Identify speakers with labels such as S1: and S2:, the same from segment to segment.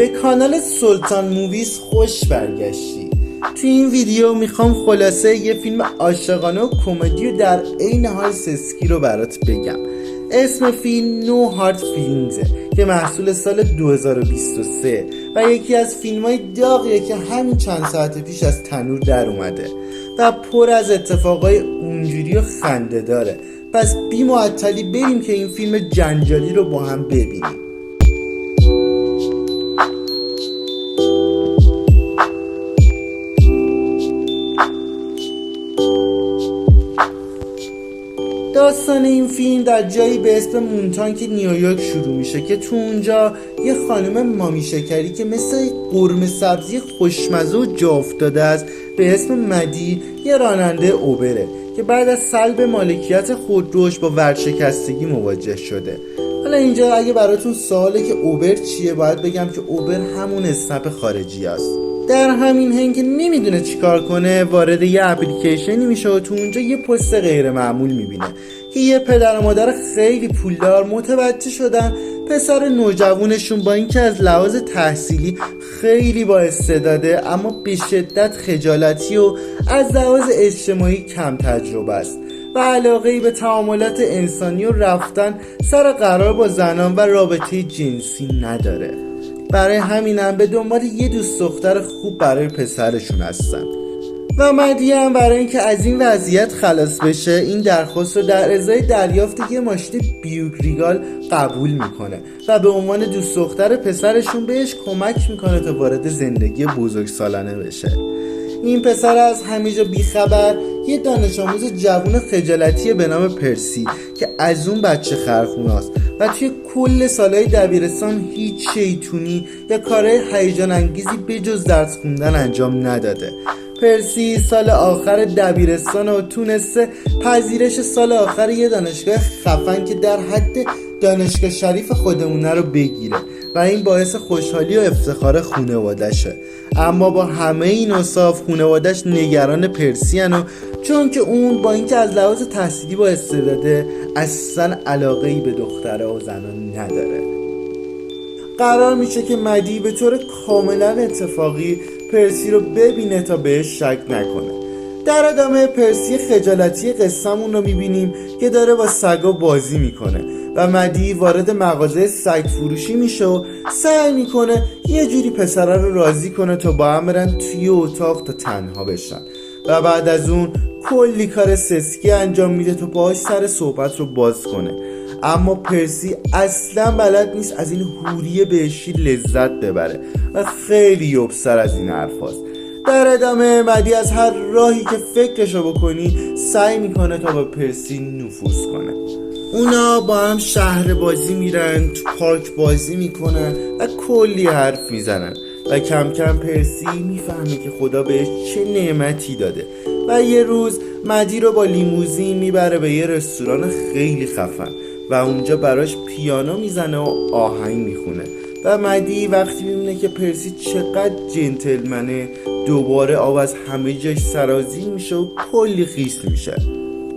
S1: به کانال سلطان موویز خوش برگشتی. تو این ویدیو میخوام خلاصه یه فیلم عاشقانه و کمدی و در عین حال سسکی رو برات بگم. اسم فیلم نو هارد فیلینگزه که محصول سال 2023 و یکی از فیلم‌های داغیه که همین چند ساعت پیش از تنور در اومده و پر از اتفاقای اونجوری و خنده داره. پس بی معطلی بریم که این فیلم جنجالی رو با هم ببینیم. داستان این فیلم در جایی به اسم مونتانک نیویورک شروع میشه که تو اونجا یه خانم مامی شکری که مثل قرمه سبزی خوشمزه و جا افتاده است به اسم مدی یه راننده اوبره که بعد از سلب مالکیت خودروش با ورشکستگی مواجه شده. حالا اینجا اگه براتون سواله که اوبر چیه، باید بگم که اوبر همون اسنپ خارجی است. در همین حین که نمیدونه چیکار کنه وارد یه اپلیکیشنی میشه و تو اونجا یه پست غیر معمول میبینه که یه پدر و مادر خیلی پولدار متوجه شدن پسر نوجوانشون با اینکه از لحاظ تحصیلی خیلی با استعداده اما به شدت خجالتی و از لحاظ اجتماعی کم تجربه است و علاقه‌ای به تعاملات انسانی و رفتن سر قرار با زنان و رابطه جنسی نداره. برای همینم به دنبال یه دوست دختر خوب برای پسرشون هستن و مدی هم برای اینکه از این وضعیت خلاص بشه این درخواست رو در ازای دریافت یه ماشین بیوگ ریگال قبول میکنه و به عنوان دوست دختر پسرشون بهش کمک میکنه تا وارد زندگی بزرگسالانه بشه. این پسر از همه جا بیخبر یه دانش آموز جوون خجالتی به نام پرسی که از اون بچه خرخوناست و توی کل سالهای دبیرستان هیچ شیطونی یا کارهای هیجان انگیزی بجز درس خوندن انجام نداده. پرسی سال آخر دبیرستان و تونسته پذیرش سال آخر یه دانشگاه خفن که در حد دانشگاه شریف خودمونه رو بگیره و این باعث خوشحالی و افتخار خانواده‌شه. اما با همه این اوصاف خانواده‌اش نگران پرسی هن و چون که اون با اینکه از لحاظ تحصیلی با استعداده اصلا علاقه‌ای به دختره و زنان نداره. قرار میشه که مدی به طور کاملا اتفاقی پرسی رو ببینه تا بهش شک نکنه. در ادامه پرسی خجالتی قصه‌مون رو میبینیم که داره با سگا بازی میکنه و مدی وارد مغازه سگ فروشی میشه و سعی میکنه یه جوری پسره رو راضی کنه تا با هم برن توی اتاق تا تنها بشن و بعد از اون کلی کار سسکی انجام میده تا باهاش سر صحبت رو باز کنه. اما پرسی اصلا بلد نیست از این حوری بهشی لذت ببره و خیلی یبسر از این حرفاست. در ادامه مدی از هر راهی که فکرشو بکنی سعی میکنه تا با پرسی نفوذ کنه. اونا با هم شهر بازی میرن، تو پارک بازی میکنن و کلی حرف میزنن و کم کم پرسی میفهمه که خدا بهش چه نعمتی داده و یه روز مدی رو با لیموزین میبره به یه رستوران خیلی خفن و اونجا براش پیانو میزنه و آهنگ میخونه و مدی وقتی میبینه که پرسی چقدر جنتلمنه دوباره آب از همه جاش سرازیر میشه و کلی خیس میشه.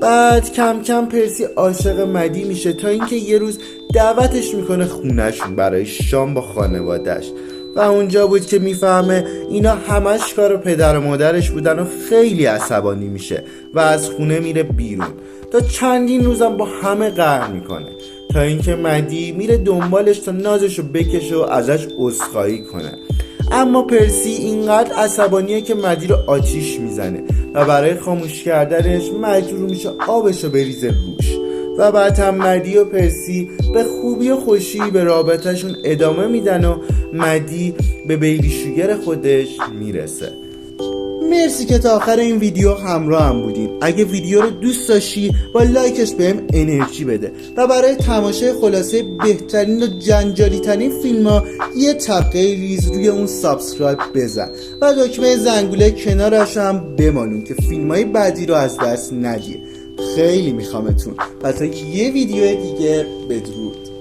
S1: بعد کم کم پرسی عاشق مدی میشه تا اینکه یه روز دعوتش میکنه خونهشون برای شام با خانوادهش و اونجا بود که میفهمه اینا همش کار پدر و مادرش بودن و خیلی عصبانی میشه و از خونه میره بیرون تا چندین روزم با همه قهر میکنه تا اینکه مدی میره دنبالش تا نازشو بکشه و ازش عذرخواهی کنه. اما پرسی اینقدر عصبانیه که مدی رو آتیش میزنه و برای خاموش کردنش مجبور میشه آبشو بریزه روش و بعد هم مدی و پرسی به خوبی و خوشی به رابطهشون ادامه میدن و مدی به بیبی شوگر خودش میرسه. مرسی که تا آخر این ویدیو همراه هم بودین. اگه ویدیو رو دوست داشتی با لایکش بهم انرژی بده و برای تماشای خلاصه بهترین و جنجالی ترین فیلم ها یه تقه ریز روی اون سابسکرایب بزن و دکمه زنگوله کنارش هم بمانون که فیلم های بعدی رو از دست ندید. خیلی میخوامتون و تا یه ویدیو دیگه بدرود.